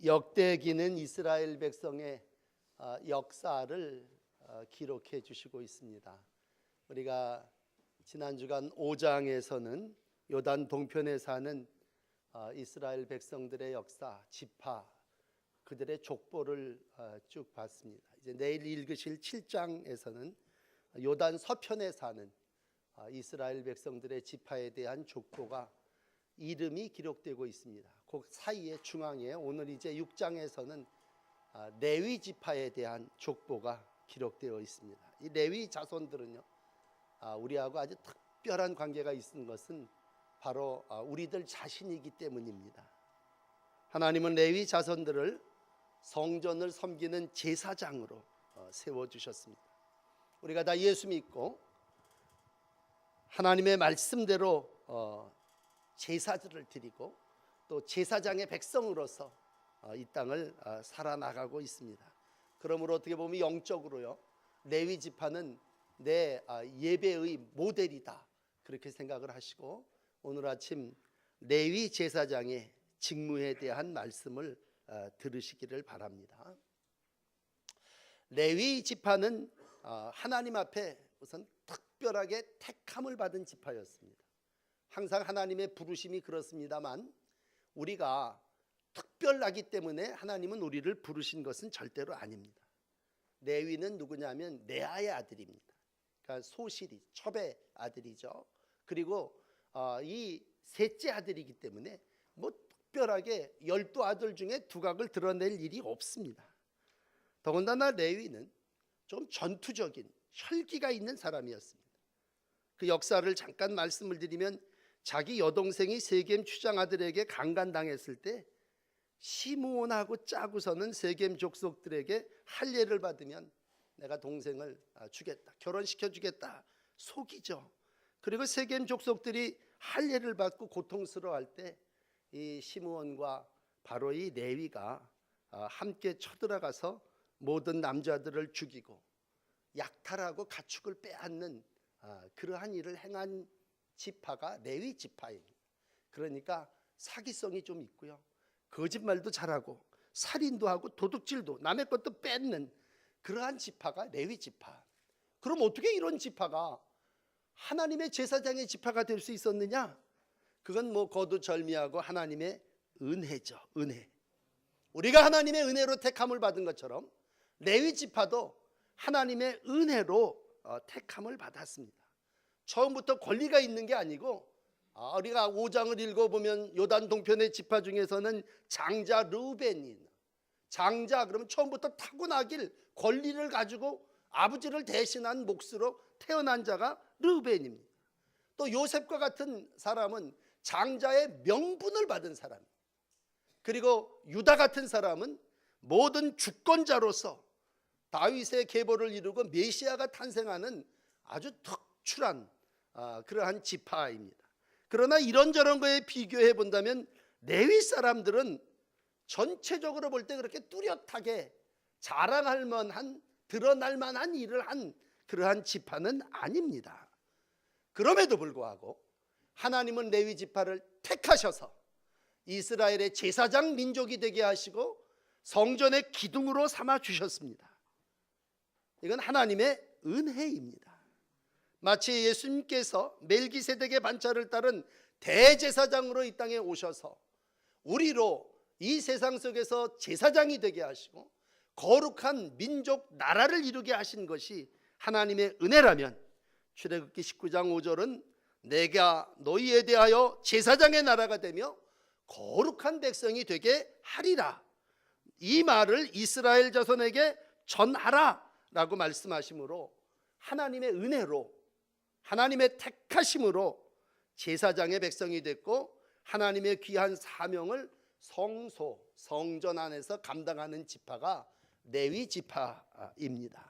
역대기는 이스라엘 백성의 역사를 기록해 주시고 있습니다. 우리가 지난 주간 5장에서는 요단 동편에 사는 이스라엘 백성들의 역사, 지파, 그들의 족보를 쭉 봤습니다. 이제 내일 읽으실 7장에서는 요단 서편에 사는 이스라엘 백성들의 지파에 대한 족보가 이름이 기록되고 있습니다. 그 사이에 중앙에 오늘 이제 6장에서는 레위 지파에 대한 족보가 기록되어 있습니다. 이 레위 자손들은요, 우리하고 아주 특별한 관계가 있는 것은 바로 우리들 자신이기 때문입니다. 하나님은 레위 자손들을 성전을 섬기는 제사장으로 세워주셨습니다. 우리가 다 예수 믿고 하나님의 말씀대로 제사들을 드리고 또 제사장의 백성으로서 이 땅을 살아나가고 있습니다. 그러므로 어떻게 보면 영적으로요, 레위 지파는 내 예배의 모델이다, 그렇게 생각을 하시고 오늘 아침 레위 제사장의 직무에 대한 말씀을 들으시기를 바랍니다. 레위 지파는 하나님 앞에 우선 특별하게 택함을 받은 지파였습니다. 항상 하나님의 부르심이 그렇습니다만 우리가 특별하기 때문에 하나님은 우리를 부르신 것은 절대로 아닙니다. 레위는 누구냐면 레아의 아들입니다. 그러니까 소실이 첩의 아들이죠. 그리고 이 셋째 아들이기 때문에 특별하게 12아들 중에 두각을 드러낼 일이 없습니다. 더군다나 레위는 좀 전투적인 혈기가 있는 사람이었습니다. 그 역사를 잠깐 말씀을 드리면 자기 여동생이 세겜 추장 아들에게 강간당했을 때 시므온하고 짜고서는 세겜 족속들에게 할례를 받으면 내가 동생을 주겠다, 결혼시켜 주겠다 속이죠. 그리고 세겜 족속들이 할례를 받고 고통스러워할 때 이 시므온과 바로 이 레위가 함께 쳐들어가서 모든 남자들을 죽이고 약탈하고 가축을 빼앗는 그러한 일을 행한 지파가 레위 지파입니다. 그러니까 사기성이 좀 있고요, 거짓말도 잘하고 살인도 하고 도둑질도, 남의 것도 뺏는 그러한 지파가 레위 지파. 그럼 어떻게 이런 지파가 하나님의 제사장의 지파가 될 수 있었느냐? 그건 거두절미하고 하나님의 은혜죠. 은혜. 우리가 하나님의 은혜로 택함을 받은 것처럼 레위 지파도 하나님의 은혜로 택함을 받았습니다. 처음부터 권리가 있는 게 아니고 우리가 5장을 읽어보면 요단 동편의 지파 중에서는 장자 르우벤이, 장자 그러면 처음부터 타고나길 권리를 가지고 아버지를 대신한 몫으로 태어난 자가 르우벤입니다. 또 요셉과 같은 사람은 장자의 명분을 받은 사람, 그리고 유다 같은 사람은 모든 주권자로서 다윗의 계보를 이루고 메시아가 탄생하는 아주 특출한 그러한 지파입니다. 그러나 이런저런 거에 비교해 본다면 레위 사람들은 전체적으로 볼 때 그렇게 뚜렷하게 자랑할 만한, 드러날 만한 일을 한 그러한 지파는 아닙니다. 그럼에도 불구하고 하나님은 레위 지파를 택하셔서 이스라엘의 제사장 민족이 되게 하시고 성전의 기둥으로 삼아 주셨습니다. 이건 하나님의 은혜입니다. 마치 예수님께서 멜기세덱의 반차를 따른 대제사장으로 이 땅에 오셔서 우리로 이 세상 속에서 제사장이 되게 하시고 거룩한 민족 나라를 이루게 하신 것이 하나님의 은혜라면 출애굽기 19장 5절은 내가 너희에 대하여 제사장의 나라가 되며 거룩한 백성이 되게 하리라, 이 말을 이스라엘 자손에게 전하라 라고 말씀하시므로 하나님의 은혜로, 하나님의 택하심으로 제사장의 백성이 됐고 하나님의 귀한 사명을 성소, 성전 안에서 감당하는 지파가 레위 지파입니다.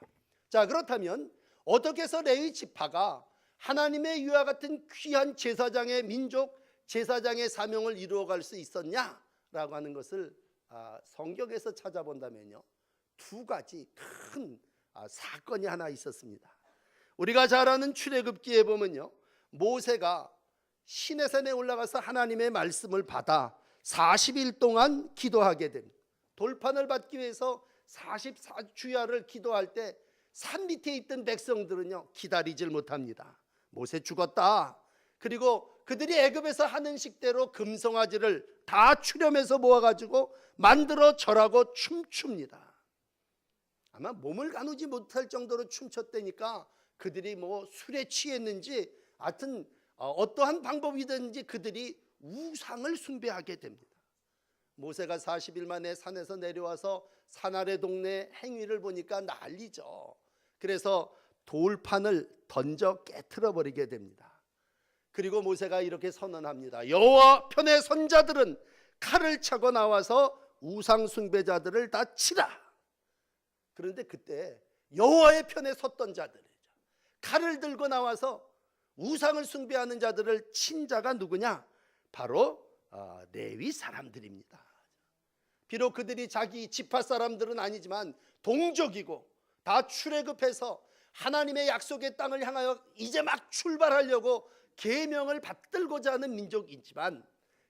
자, 그렇다면 어떻게 해서 레위 지파가 하나님의 이와 같은 귀한 제사장의 민족, 제사장의 사명을 이루어갈 수 있었냐라고 하는 것을 성경에서 찾아본다면요, 두 가지 큰 사건이 하나 있었습니다. 우리가 잘 아는 출애굽기에 보면요, 모세가 시내산에 올라가서 하나님의 말씀을 받아 40일 동안 기도하게 됩니다. 돌판을 받기 위해서 44주야를 기도할 때 산 밑에 있던 백성들은요 기다리질 못합니다. 모세 죽었다. 그리고 그들이 애굽에서 하는 식대로 금송아지를 다 추렴해서 모아가지고 만들어 절하고 춤춥니다. 아마 몸을 가누지 못할 정도로 춤췄다니까 그들이 뭐 술에 취했는지 하여튼 어떠한 방법이든지 그들이 우상을 숭배하게 됩니다. 모세가 40일 만에 산에서 내려와서 산 아래 동네 행위를 보니까 난리죠. 그래서 돌판을 던져 깨트려 버리게 됩니다. 그리고 모세가 이렇게 선언합니다. 여호와 편의 선자들은 칼을 차고 나와서 우상 숭배자들을 다 치라. 그런데 그때 여호와의 편에 섰던 자들이죠. 칼을 들고 나와서 우상을 숭배하는 자들을 친 자가 누구냐? 바로 레위 사람들입니다. 비록 그들이 자기 지파 사람들은 아니지만 동족이고 다 출애굽해서 하나님의 약속의 땅을 향하여 이제 막 출발하려고 계명을 받들고자 하는 민족이지만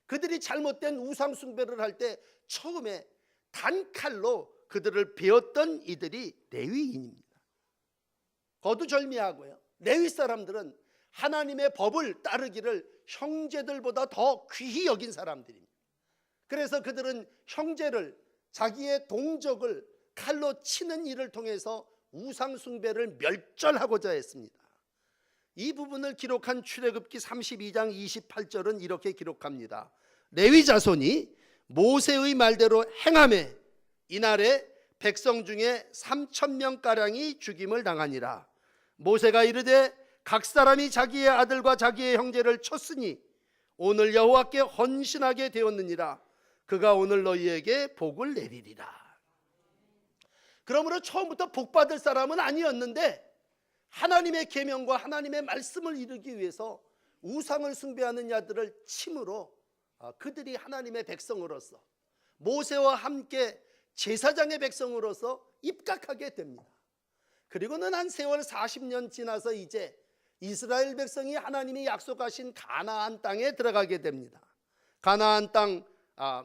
그들이 잘못된 우상 숭배를 할 때 처음에 단칼로 그들을 베었던 이들이 레위인입니다. 거두절미하고요. 레위 사람들은 하나님의 법을 따르기를 형제들보다 더 귀히 여긴 사람들입니다. 그래서 그들은 형제를 자기의 동족을 칼로 치는 일을 통해서 우상 숭배를 멸절하고자 했습니다. 이 부분을 기록한 출애굽기 32장 28절은 이렇게 기록합니다. 레위 자손이 모세의 말대로 행하매 이날에 백성 중에 3,000명가량이 죽임을 당하니라. 모세가 이르되 각 사람이 자기의 아들과 자기의 형제를 쳤으니 오늘 여호와께 헌신하게 되었느니라. 그가 오늘 너희에게 복을 내리리라. 그러므로 처음부터 복받을 사람은 아니었는데 하나님의 계명과 하나님의 말씀을 이루기 위해서 우상을 숭배하는 자들을 침으로 그들이 하나님의 백성으로서 모세와 함께 제사장의 백성으로서 입각하게 됩니다. 그리고는 한 세월 40년 지나서 이제 이스라엘 백성이 하나님이 약속하신 가나안 땅에 들어가게 됩니다. 가나안 땅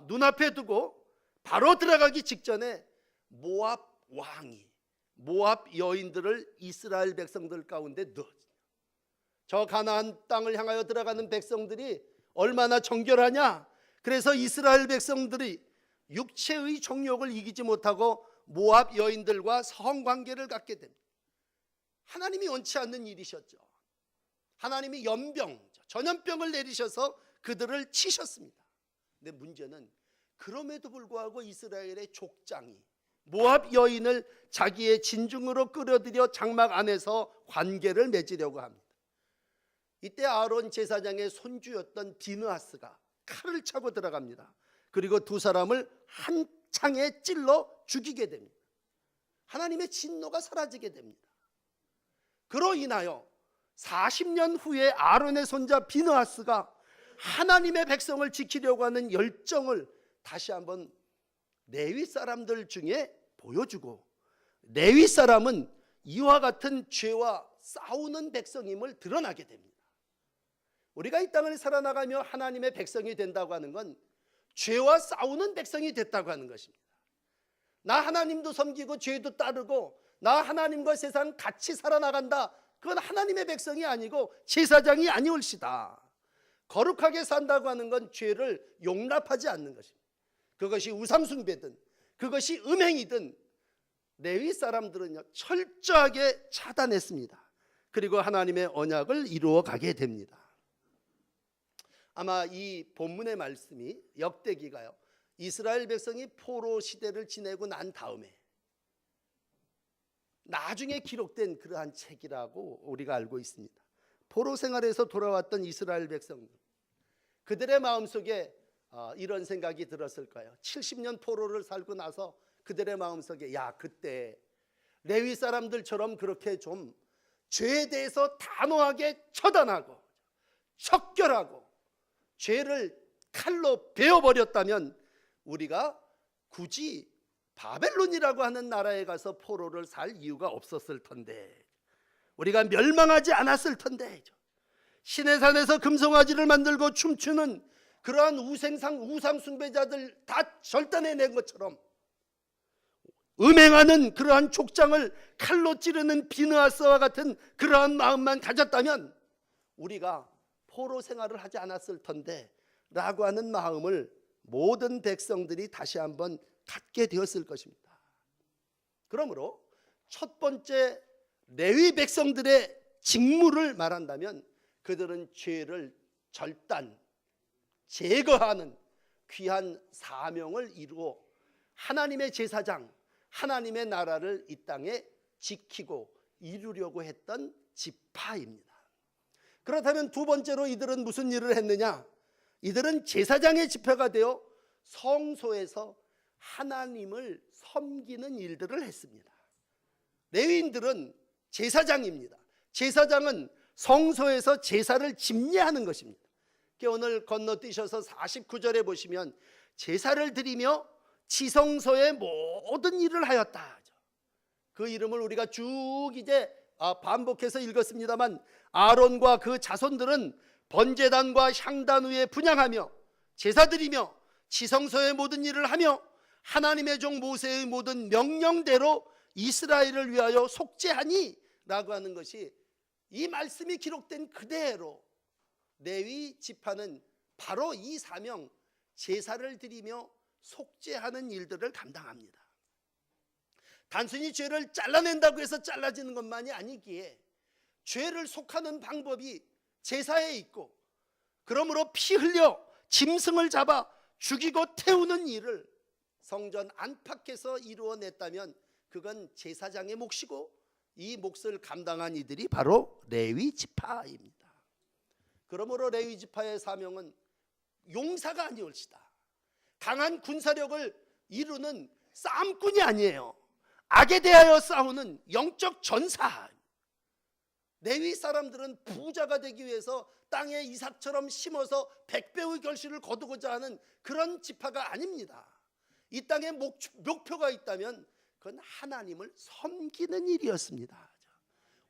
눈앞에 두고 바로 들어가기 직전에 모압 왕이 모압 여인들을 이스라엘 백성들 가운데 넣어요. 저 가나안 땅을 향하여 들어가는 백성들이 얼마나 정결하냐. 그래서 이스라엘 백성들이 육체의 정욕을 이기지 못하고 모압 여인들과 성관계를 갖게 됩니다. 하나님이 원치 않는 일이셨죠. 하나님이 연병, 전염병을 내리셔서 그들을 치셨습니다. 근데 문제는 그럼에도 불구하고 이스라엘의 족장이 모압 여인을 자기의 진중으로 끌어들여 장막 안에서 관계를 맺으려고 합니다. 이때 아론 제사장의 손주였던 비느하스가 칼을 차고 들어갑니다. 그리고 두 사람을 한 창에 찔러 죽이게 됩니다. 하나님의 진노가 사라지게 됩니다. 그로 인하여 40년 후에 아론의 손자 비느하스가 하나님의 백성을 지키려고 하는 열정을 다시 한번 레위 사람들 중에 보여주고, 레위 사람은 이와 같은 죄와 싸우는 백성임을 드러나게 됩니다. 우리가 이 땅을 살아나가며 하나님의 백성이 된다고 하는 건 죄와 싸우는 백성이 됐다고 하는 것입니다. 나 하나님도 섬기고 죄도 따르고 나 하나님과 세상 같이 살아나간다. 그건 하나님의 백성이 아니고 제사장이 아니올시다. 거룩하게 산다고 하는 건 죄를 용납하지 않는 것입니다. 그것이 우상숭배든 그것이 음행이든 레위 사람들은요 철저하게 차단했습니다. 그리고 하나님의 언약을 이루어 가게 됩니다. 아마 이 본문의 말씀이 역대기가요 이스라엘 백성이 포로 시대를 지내고 난 다음에 나중에 기록된 그러한 책이라고 우리가 알고 있습니다. 포로 생활에서 돌아왔던 이스라엘 백성들, 그들의 마음속에 이런 생각이 들었을 거예요. 70년 포로를 살고 나서 그들의 마음속에 야, 그때 레위 사람들처럼 그렇게 좀 죄에 대해서 단호하게 처단하고 척결하고 죄를 칼로 베어버렸다면 우리가 굳이 바벨론이라고 하는 나라에 가서 포로를 살 이유가 없었을 텐데, 우리가 멸망하지 않았을 텐데, 신의 산에서 금송아지를 만들고 춤추는 그러한 우상 숭배자들 다 절단해낸 것처럼 음행하는 그러한 족장을 칼로 찌르는 비느하스와 같은 그러한 마음만 가졌다면 우리가 포로 생활을 하지 않았을 텐데 라고 하는 마음을 모든 백성들이 다시 한번 갖게 되었을 것입니다. 그러므로 첫 번째 레위 백성들의 직무를 말한다면 그들은 죄를 절단, 제거하는 귀한 사명을 이루어 하나님의 제사장, 하나님의 나라를 이 땅에 지키고 이루려고 했던 지파입니다. 그렇다면 두 번째로 이들은 무슨 일을 했느냐? 이들은 제사장의 지파가 되어 성소에서 하나님을 섬기는 일들을 했습니다. 레위인들은 제사장입니다. 제사장은 성소에서 제사를 집례하는 것입니다. 오늘 건너뛰셔서 49절에 보시면 제사를 드리며 지성소의 모든 일을 하였다. 그 이름을 우리가 쭉 이제 반복해서 읽었습니다만 아론과 그 자손들은 번제단과 향단 위에 분향하며 제사 드리며 지성소의 모든 일을 하며 하나님의 종 모세의 모든 명령대로 이스라엘을 위하여 속죄하니 라고 하는 것이 이 말씀이 기록된 그대로 레위 지파는 바로 이 사명, 제사를 드리며 속죄하는 일들을 감당합니다. 단순히 죄를 잘라낸다고 해서 잘라지는 것만이 아니기에 죄를 속하는 방법이 제사에 있고, 그러므로 피 흘려 짐승을 잡아 죽이고 태우는 일을 성전 안팎에서 이루어냈다면 그건 제사장의 몫이고, 이 몫을 감당한 이들이 바로 레위 지파입니다. 그러므로 레위 지파의 사명은 용사가 아니올시다. 강한 군사력을 이루는 싸움꾼이 아니에요. 악에 대하여 싸우는 영적 전사. 레위 사람들은 부자가 되기 위해서 땅에 이삭처럼 심어서 100배의 결실을 거두고자 하는 그런 지파가 아닙니다. 이 땅에 목표가 있다면 그건 하나님을 섬기는 일이었습니다.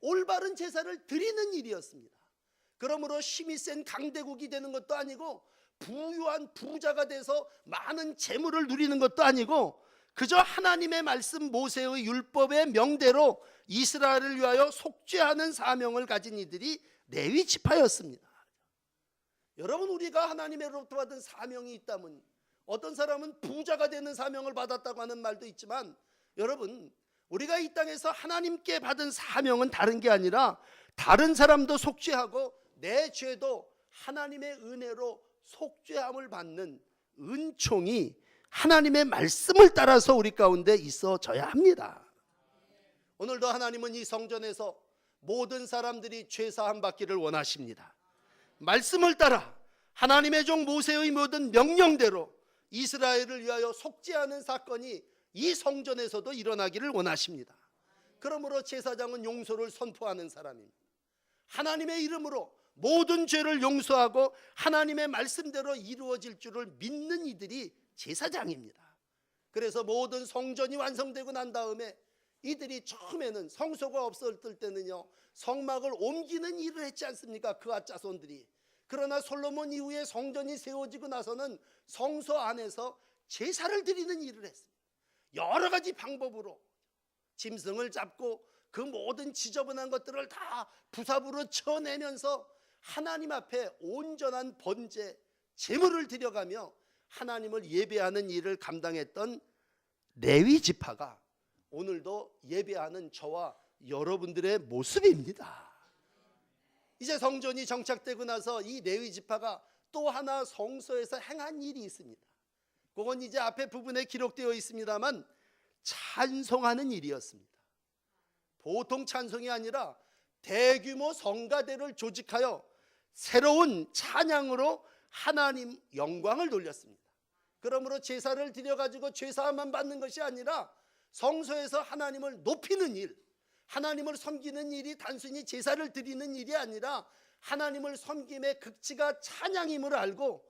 올바른 제사를 드리는 일이었습니다. 그러므로 힘이 센 강대국이 되는 것도 아니고 부유한 부자가 돼서 많은 재물을 누리는 것도 아니고 그저 하나님의 말씀 모세의 율법의 명대로 이스라엘을 위하여 속죄하는 사명을 가진 이들이 레위 지파였습니다. 여러분, 우리가 하나님으로부터 받은 사명이 있다면, 어떤 사람은 부자가 되는 사명을 받았다고 하는 말도 있지만, 여러분, 우리가 이 땅에서 하나님께 받은 사명은 다른 게 아니라 다른 사람도 속죄하고 내 죄도 하나님의 은혜로 속죄함을 받는 은총이 하나님의 말씀을 따라서 우리 가운데 있어져야 합니다. 오늘도 하나님은 이 성전에서 모든 사람들이 죄사함 받기를 원하십니다. 말씀을 따라 하나님의 종 모세의 모든 명령대로 이스라엘을 위하여 속죄하는 사건이 이 성전에서도 일어나기를 원하십니다. 그러므로 제사장은 용서를 선포하는 사람입니다. 하나님의 이름으로 모든 죄를 용서하고 하나님의 말씀대로 이루어질 줄을 믿는 이들이 제사장입니다. 그래서 모든 성전이 완성되고 난 다음에 이들이 처음에는 성소가 없었을 때는요, 성막을 옮기는 일을 했지 않습니까? 그와 자손들이. 그러나 솔로몬 이후에 성전이 세워지고 나서는 성소 안에서 제사를 드리는 일을 했습니다. 여러 가지 방법으로 짐승을 잡고 그 모든 지저분한 것들을 다 부삽으로 쳐내면서 하나님 앞에 온전한 번제, 제물을 드려가며 하나님을 예배하는 일을 감당했던 레위 지파가 오늘도 예배하는 저와 여러분들의 모습입니다. 이제 성전이 정착되고 나서 이 레위 지파가 또 하나 성소에서 행한 일이 있습니다. 그건 이제 앞에 부분에 기록되어 있습니다만 찬송하는 일이었습니다. 보통 찬송이 아니라 대규모 성가대를 조직하여 새로운 찬양으로 하나님 영광을 돌렸습니다. 그러므로 제사를 드려가지고 죄사함만 받는 것이 아니라 성소에서 하나님을 높이는 일, 하나님을 섬기는 일이 단순히 제사를 드리는 일이 아니라 하나님을 섬김의 극치가 찬양임을 알고,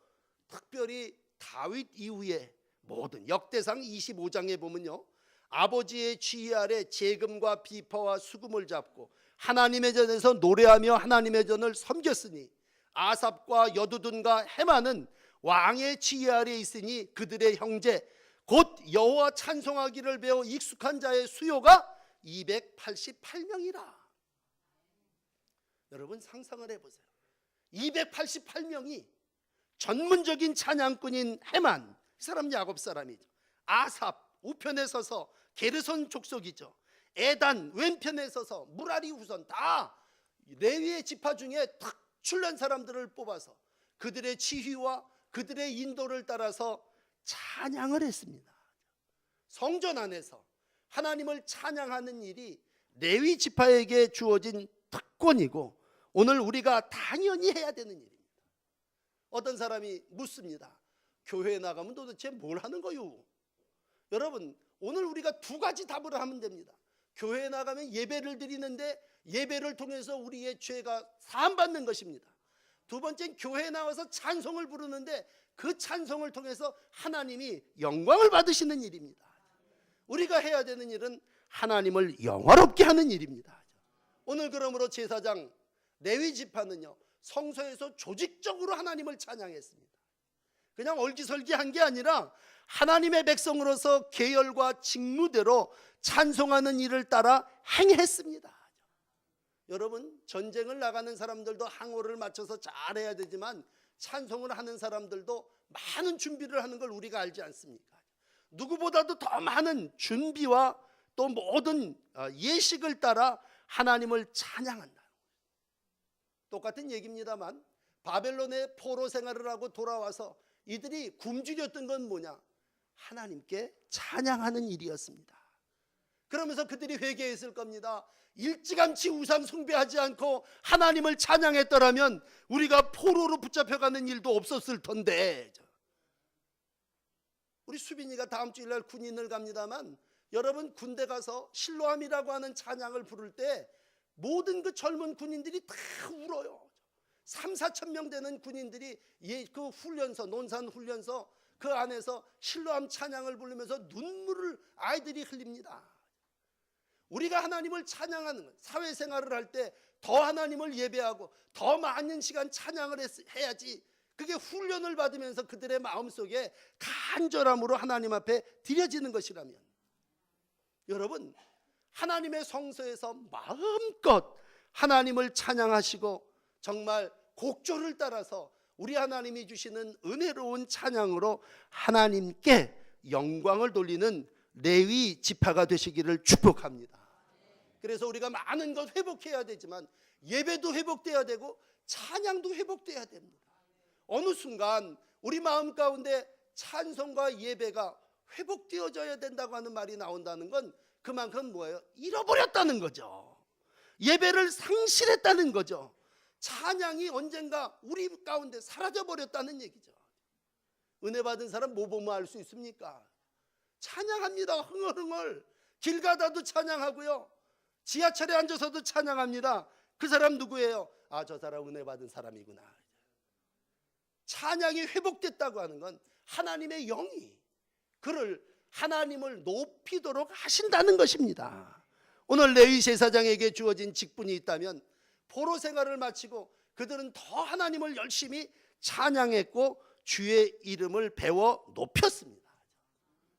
특별히 다윗 이후에 모든 역대상 25장에 보면요, 아버지의 지휘 아래 재금과 비파와 수금을 잡고 하나님의 전에서 노래하며 하나님의 전을 섬겼으니 아삽과 여두둔과 헤만은 왕의 지휘 아래 있으니 그들의 형제 곧 여호와 찬송하기를 배워 익숙한 자의 수요가 288명이라. 여러분 상상을 해보세요. 288명이 전문적인 찬양꾼인 헤만, 이 사람 야곱 사람이죠. 아삽 우편에 서서 게르손 족속이죠. 에단 왼편에 서서 무라리 후손, 다 레위의 지파 중에 탁 출난 사람들을 뽑아서 그들의 지휘와 그들의 인도를 따라서 찬양을 했습니다. 성전 안에서 하나님을 찬양하는 일이 레위 지파에게 주어진 특권이고 오늘 우리가 당연히 해야 되는 일입니다. 어떤 사람이 묻습니다. 교회에 나가면 도대체 뭘 하는 거요? 여러분, 오늘 우리가 두 가지 답을 하면 됩니다. 교회에 나가면 예배를 드리는데 예배를 통해서 우리의 죄가 사함받는 것입니다. 두 번째는 교회에 나와서 찬송을 부르는데 그 찬송을 통해서 하나님이 영광을 받으시는 일입니다. 우리가 해야 되는 일은 하나님을 영화롭게 하는 일입니다. 오늘 그러므로 제사장 레위 지파는요, 성소에서 조직적으로 하나님을 찬양했습니다. 그냥 얼기설기한 게 아니라 하나님의 백성으로서 계열과 직무대로 찬송하는 일을 따라 행했습니다. 여러분, 전쟁을 나가는 사람들도 항호를 맞춰서 잘해야 되지만 찬송을 하는 사람들도 많은 준비를 하는 걸 우리가 알지 않습니까? 누구보다도 더 많은 준비와 또 모든 예식을 따라 하나님을 찬양한다. 똑같은 얘기입니다만 바벨론의 포로 생활을 하고 돌아와서 이들이 굶주렸던 건 뭐냐? 하나님께 찬양하는 일이었습니다. 그러면서 그들이 회개했을 겁니다. 일찌감치 우상 숭배하지 않고 하나님을 찬양했더라면 우리가 포로로 붙잡혀가는 일도 없었을 텐데. 우리 수빈이가 다음 주일날 군인을 갑니다만 여러분, 군대 가서 실로암이라고 하는 찬양을 부를 때 모든 그 젊은 군인들이 다 울어요. 3, 4천 명 되는 군인들이 그 훈련소, 논산 훈련소 그 안에서 실로암 찬양을 부르면서 눈물을 아이들이 흘립니다. 우리가 하나님을 찬양하는 것, 사회생활을 할 때 더 하나님을 예배하고 더 많은 시간 찬양을 해야지, 그게 훈련을 받으면서 그들의 마음속에 간절함으로 하나님 앞에 드려지는 것이라면, 여러분, 하나님의 성소에서 마음껏 하나님을 찬양하시고 정말 곡조를 따라서 우리 하나님이 주시는 은혜로운 찬양으로 하나님께 영광을 돌리는 레위 지파가 되시기를 축복합니다. 그래서 우리가 많은 것 회복해야 되지만 예배도 회복돼야 되고 찬양도 회복돼야 됩니다. 어느 순간 우리 마음 가운데 찬송과 예배가 회복되어져야 된다고 하는 말이 나온다는 건 그만큼 뭐예요? 잃어버렸다는 거죠. 예배를 상실했다는 거죠. 찬양이 언젠가 우리 가운데 사라져버렸다는 얘기죠. 은혜 받은 사람 뭐 보면 알 수 있습니까? 찬양합니다. 흥얼흥얼. 길 가다도 찬양하고요, 지하철에 앉아서도 찬양합니다. 그 사람 누구예요? 아, 저 사람 은혜 받은 사람이구나. 찬양이 회복됐다고 하는 건 하나님의 영이 그를 하나님을 높이도록 하신다는 것입니다. 오늘 레위 제사장에게 주어진 직분이 있다면 포로 생활을 마치고 그들은 더 하나님을 열심히 찬양했고 주의 이름을 배워 높였습니다.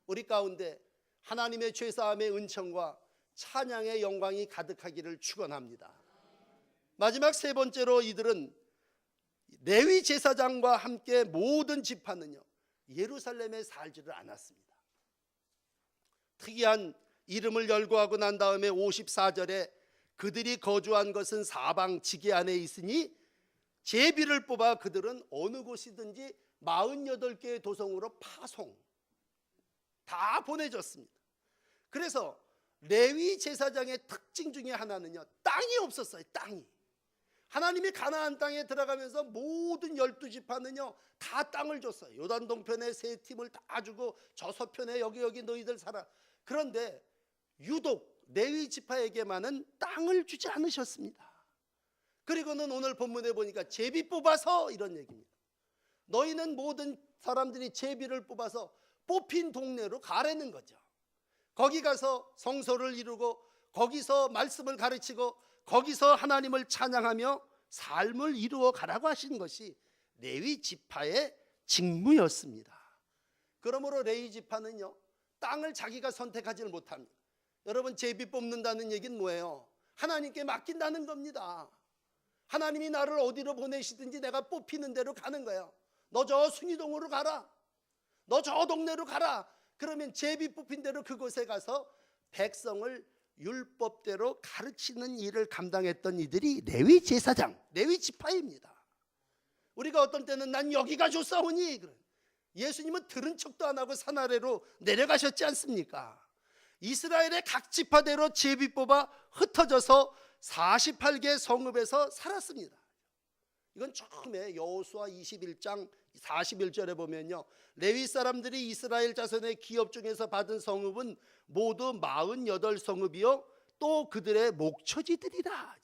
우리 가운데 하나님의 죄사함의 은총과 찬양의 영광이 가득하기를 축원합니다. 마지막 세 번째로 이들은 레위 제사장과 함께 모든 지파는요, 예루살렘에 살지를 않았습니다. 특이한 이름을 열거하고 난 다음에 54절에 그들이 거주한 것은 사방 지계 안에 있으니 제비를 뽑아 그들은 어느 곳이든지 48개의 도성으로 파송 다 보내줬습니다. 그래서 레위 제사장의 특징 중에 하나는요, 땅이 없었어요. 땅이. 하나님이 가나안 땅에 들어가면서 모든 12지파는요 다 땅을 줬어요. 요단 동편에 세 팀을 다 주고 저 서편에 여기 너희들 살아. 그런데 유독 레위 지파에게만은 땅을 주지 않으셨습니다. 그리고는 오늘 본문에 보니까 제비 뽑아서 이런 얘기입니다. 너희는 모든 사람들이 제비를 뽑아서 뽑힌 동네로 가라는 거죠. 거기 가서 성소를 이루고 거기서 말씀을 가르치고 거기서 하나님을 찬양하며 삶을 이루어 가라고 하신 것이 레위 지파의 직무였습니다. 그러므로 레위 지파는요, 땅을 자기가 선택하지를 못합니다. 여러분, 제비 뽑는다는 얘기는 뭐예요? 하나님께 맡긴다는 겁니다. 하나님이 나를 어디로 보내시든지 내가 뽑히는 대로 가는 거예요. 너 저 순이동으로 가라, 너 저 동네로 가라. 그러면 제비 뽑힌 대로 그곳에 가서 백성을 율법대로 가르치는 일을 감당했던 이들이 레위 제사장, 레위 지파입니다. 우리가 어떤 때는 난 여기가 좋사오니, 예수님은 들은 척도 안 하고 산 아래로 내려가셨지 않습니까? 이스라엘의 각 지파대로 제비 뽑아 흩어져서 48개 성읍에서 살았습니다. 이건 처음에 여호수아 21장 41절에 보면요, 레위 사람들이 이스라엘 자손의 기업 중에서 받은 성읍은 모두 48성읍이요 또 그들의 목초지들이라.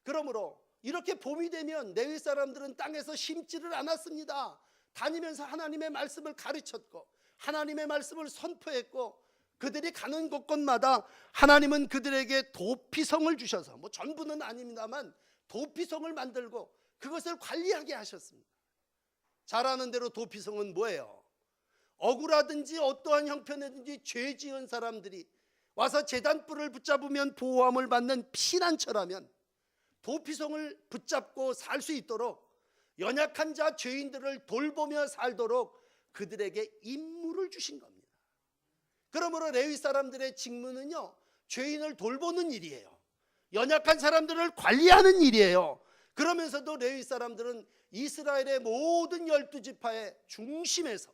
그러므로 이렇게 봄이 되면 레위 사람들은 땅에서 심지를 않았습니다. 다니면서 하나님의 말씀을 가르쳤고 하나님의 말씀을 선포했고, 그들이 가는 곳곳마다 하나님은 그들에게 도피성을 주셔서, 뭐 전부는 아닙니다만 도피성을 만들고 그것을 관리하게 하셨습니다. 잘 아는 대로 도피성은 뭐예요? 억울하든지 어떠한 형편이든지 죄 지은 사람들이 와서 제단불을 붙잡으면 보호함을 받는 피난처라면, 도피성을 붙잡고 살 수 있도록 연약한 자 죄인들을 돌보며 살도록 그들에게 임무를 주신 겁니다. 그러므로 레위 사람들의 직무는요, 죄인을 돌보는 일이에요. 연약한 사람들을 관리하는 일이에요. 그러면서도 레위 사람들은 이스라엘의 모든 12지파의 중심에서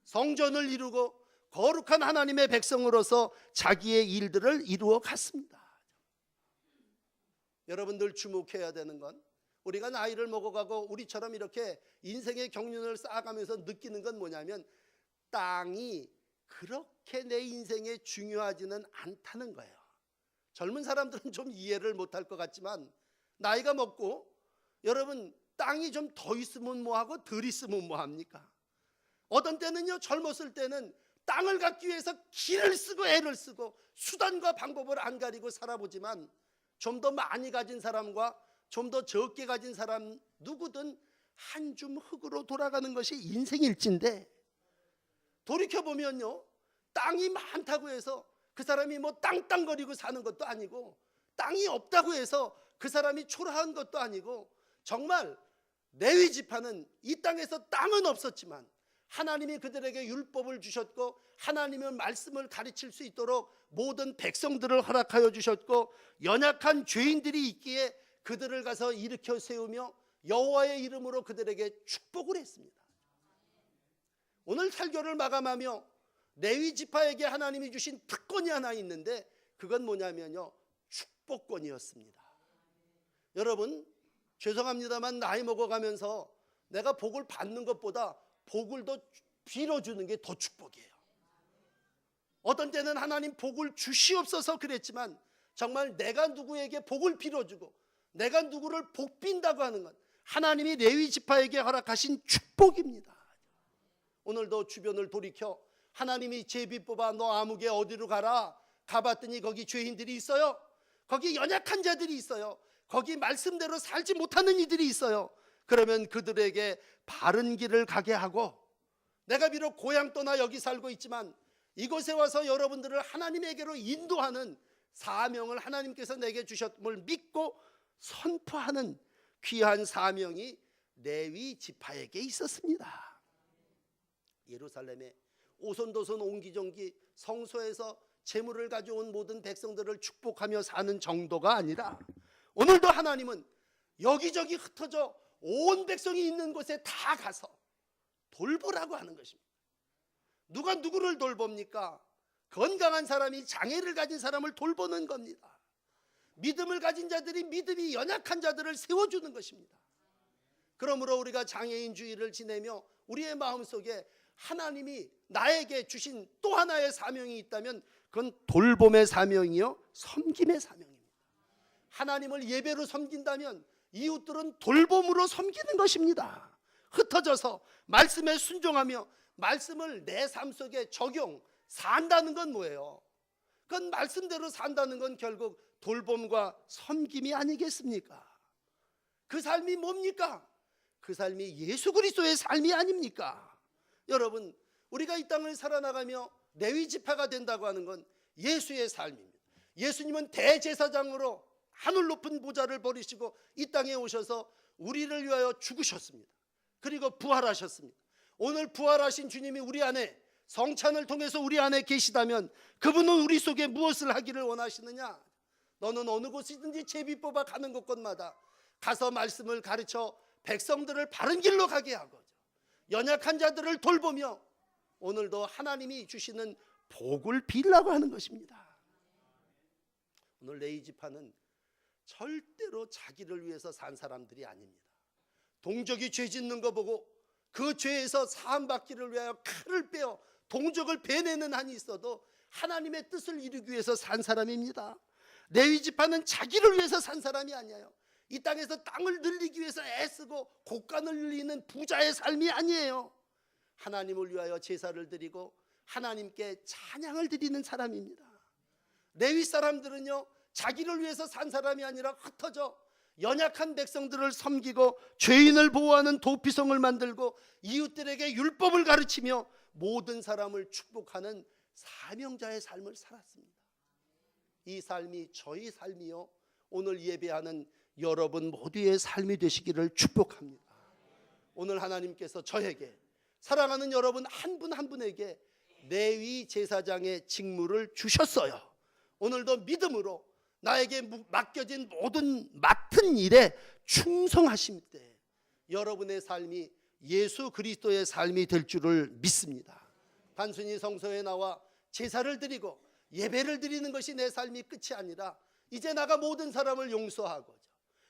성전을 이루고 거룩한 하나님의 백성으로서 자기의 일들을 이루어 갔습니다. 여러분들 주목해야 되는 건, 우리가 나이를 먹어가고 우리처럼 이렇게 인생의 경륜을 쌓아가면서 느끼는 건 뭐냐면, 땅이 그렇게 내 인생에 중요하지는 않다는 거예요. 젊은 사람들은 좀 이해를 못할 것 같지만, 나이가 먹고 여러분, 땅이 좀 더 있으면 뭐하고 덜 있으면 뭐합니까? 어떤 때는요, 젊었을 때는 땅을 갖기 위해서 기를 쓰고 애를 쓰고 수단과 방법을 안 가리고 살아보지만, 좀 더 많이 가진 사람과 좀 더 적게 가진 사람 누구든 한 줌 흙으로 돌아가는 것이 인생일진데, 돌이켜보면요, 땅이 많다고 해서 그 사람이 뭐 땅땅거리고 사는 것도 아니고, 땅이 없다고 해서 그 사람이 초라한 것도 아니고, 정말 레위 지파는 이 땅에서 땅은 없었지만 하나님이 그들에게 율법을 주셨고 하나님의 말씀을 가르칠 수 있도록 모든 백성들을 허락하여 주셨고, 연약한 죄인들이 있기에 그들을 가서 일으켜 세우며 여호와의 이름으로 그들에게 축복을 했습니다. 오늘 설교를 마감하며 레위 지파에게 하나님이 주신 특권이 하나 있는데, 그건 뭐냐면요, 축복권이었습니다. 여러분, 죄송합니다만 나이 먹어가면서 내가 복을 받는 것보다 복을 더 빌어주는 게 더 축복이에요. 어떤 때는 하나님 복을 주시옵소서 그랬지만, 정말 내가 누구에게 복을 빌어주고 내가 누구를 복 빈다고 하는 건 하나님이 레위 지파에게 허락하신 축복입니다. 오늘도 주변을 돌이켜 하나님이 제비 뽑아 너 아무개 어디로 가라, 가봤더니 거기 죄인들이 있어요. 거기 연약한 자들이 있어요. 거기 말씀대로 살지 못하는 이들이 있어요. 그러면 그들에게 바른 길을 가게 하고, 내가 비록 고향 떠나 여기 살고 있지만 이곳에 와서 여러분들을 하나님에게로 인도하는 사명을 하나님께서 내게 주셨음을 믿고 선포하는 귀한 사명이 레위 지파에게 있었습니다. 예루살렘에 오손도손 옹기종기 성소에서 재물을 가져온 모든 백성들을 축복하며 사는 정도가 아니라, 오늘도 하나님은 여기저기 흩어져 온 백성이 있는 곳에 다 가서 돌보라고 하는 것입니다. 누가 누구를 돌봅니까? 건강한 사람이 장애를 가진 사람을 돌보는 겁니다. 믿음을 가진 자들이 믿음이 연약한 자들을 세워주는 것입니다. 그러므로 우리가 장애인주의를 지내며 우리의 마음속에 하나님이 나에게 주신 또 하나의 사명이 있다면, 그건 돌봄의 사명이요 섬김의 사명입니다. 하나님을 예배로 섬긴다면 이웃들은 돌봄으로 섬기는 것입니다. 흩어져서 말씀에 순종하며 말씀을 내 삶 속에 적용, 산다는 건 뭐예요? 그건 말씀대로 산다는 건 결국 돌봄과 섬김이 아니겠습니까? 그 삶이 뭡니까? 그 삶이 예수 그리스도의 삶이 아닙니까? 여러분, 우리가 이 땅을 살아나가며 레위 지파가 된다고 하는 건 예수의 삶입니다. 예수님은 대제사장으로 하늘 높은 보좌를 버리시고 이 땅에 오셔서 우리를 위하여 죽으셨습니다. 그리고 부활하셨습니다. 오늘 부활하신 주님이 우리 안에, 성찬을 통해서 우리 안에 계시다면 그분은 우리 속에 무엇을 하기를 원하시느냐? 너는 어느 곳이든지 제비 뽑아 가는 곳곳마다 가서 말씀을 가르쳐 백성들을 바른 길로 가게 하고 연약한 자들을 돌보며 오늘도 하나님이 주시는 복을 빌라고 하는 것입니다. 오늘 레위 지파는 절대로 자기를 위해서 산 사람들이 아닙니다. 동족이 죄 짓는 거 보고 그 죄에서 사함받기를 위하여 칼을 빼어 동족을 베내는 한이 있어도 하나님의 뜻을 이루기 위해서 산 사람입니다. 레위 지파는 자기를 위해서 산 사람이 아니에요. 이 땅에서 땅을 늘리기 위해서 애쓰고 곡간을 늘리는 부자의 삶이 아니에요. 하나님을 위하여 제사를 드리고 하나님께 찬양을 드리는 사람입니다. 레위 사람들은요, 자기를 위해서 산 사람이 아니라 흩어져 연약한 백성들을 섬기고 죄인을 보호하는 도피성을 만들고 이웃들에게 율법을 가르치며 모든 사람을 축복하는 사명자의 삶을 살았습니다. 이 삶이 저희 삶이요, 오늘 예배하는 여러분 모두의 삶이 되시기를 축복합니다. 오늘 하나님께서 저에게, 사랑하는 여러분 한 분 한 분에게 레위 제사장의 직무를 주셨어요. 오늘도 믿음으로 나에게 맡겨진 모든 맡은 일에 충성하심 때 여러분의 삶이 예수 그리스도의 삶이 될 줄을 믿습니다. 단순히 성소에 나와 제사를 드리고 예배를 드리는 것이 내 삶이 끝이 아니라 이제 나가 모든 사람을 용서하고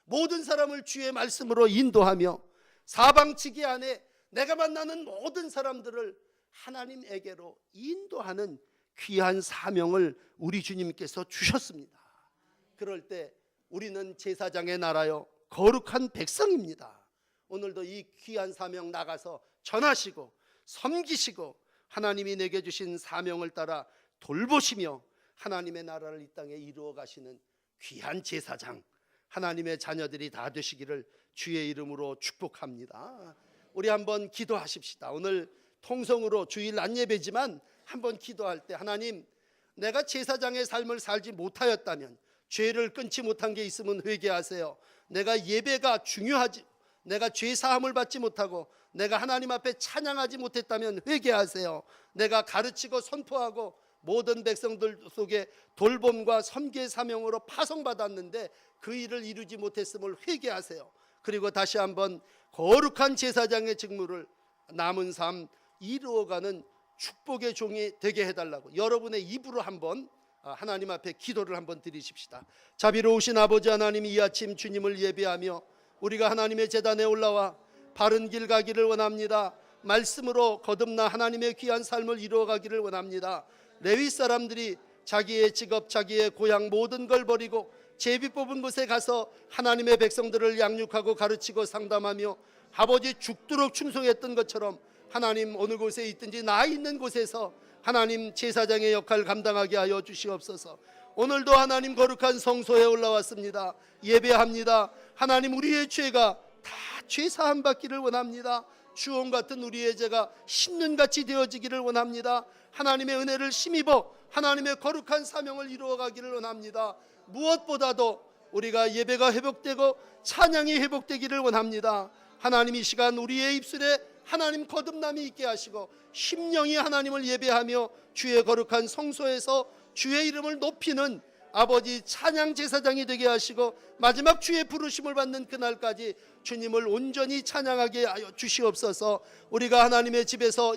모든 사람을 주의 말씀으로 인도하며 사방치기 안에 내가 만나는 모든 사람들을 하나님에게로 인도하는 귀한 사명을 우리 주님께서 주셨습니다. 그럴 때 우리는 제사장의 나라요 거룩한 백성입니다. 오늘도 이 귀한 사명 나가서 전하시고 섬기시고 하나님이 내게 주신 사명을 따라 돌보시며 하나님의 나라를 이 땅에 이루어 가시는 귀한 제사장, 하나님의 자녀들이 다 되시기를 주의 이름으로 축복합니다. 우리 한번 기도하십시다. 오늘 통성으로 주일 안예배지만 한번 기도할 때, 하나님, 내가 제사장의 삶을 살지 못하였다면, 죄를 끊지 못한 게 있으면 회개하세요. 내가 예배가 중요하지, 내가 죄 사함을 받지 못하고 내가 하나님 앞에 찬양하지 못했다면 회개하세요. 내가 가르치고 선포하고 모든 백성들 속에 돌봄과 섬기의 사명으로 파송받았는데 그 일을 이루지 못했음을 회개하세요. 그리고 다시 한번 거룩한 제사장의 직무를 남은 삶 이루어가는 축복의 종이 되게 해달라고 여러분의 입으로 한번 하나님 앞에 기도를 한번 드리십시다. 자비로우신 아버지 하나님, 이 아침 주님을 예배하며 우리가 하나님의 제단에 올라와 바른 길 가기를 원합니다. 말씀으로 거듭나 하나님의 귀한 삶을 이루어가기를 원합니다. 레위 사람들이 자기의 직업, 자기의 고향 모든 걸 버리고 제비 뽑은 곳에 가서 하나님의 백성들을 양육하고 가르치고 상담하며 아버지 죽도록 충성했던 것처럼 하나님 어느 곳에 있든지 나 있는 곳에서 하나님 제사장의 역할을 감당하게 하여 주시옵소서. 오늘도 하나님 거룩한 성소에 올라왔습니다. 예배합니다. 하나님, 우리의 죄가 다 죄 사함 받기를 원합니다. 주홍 같은 우리의 죄가 신눈같이 되어지기를 원합니다. 하나님의 은혜를 힘입어 하나님의 거룩한 사명을 이루어가기를 원합니다. 무엇보다도 우리가 예배가 회복되고 찬양이 회복되기를 원합니다. 하나님, 이 시간 우리의 입술에 하나님 거듭남이 있게 하시고 심령이 하나님을 예배하며 주의 거룩한 성소에서 주의 이름을 높이는 아버지 찬양 제사장이 되게 하시고 마지막 주의 부르심을 받는 그날까지 주님을 온전히 찬양하게 하여 주시옵소서. 우리가 하나님의 집에서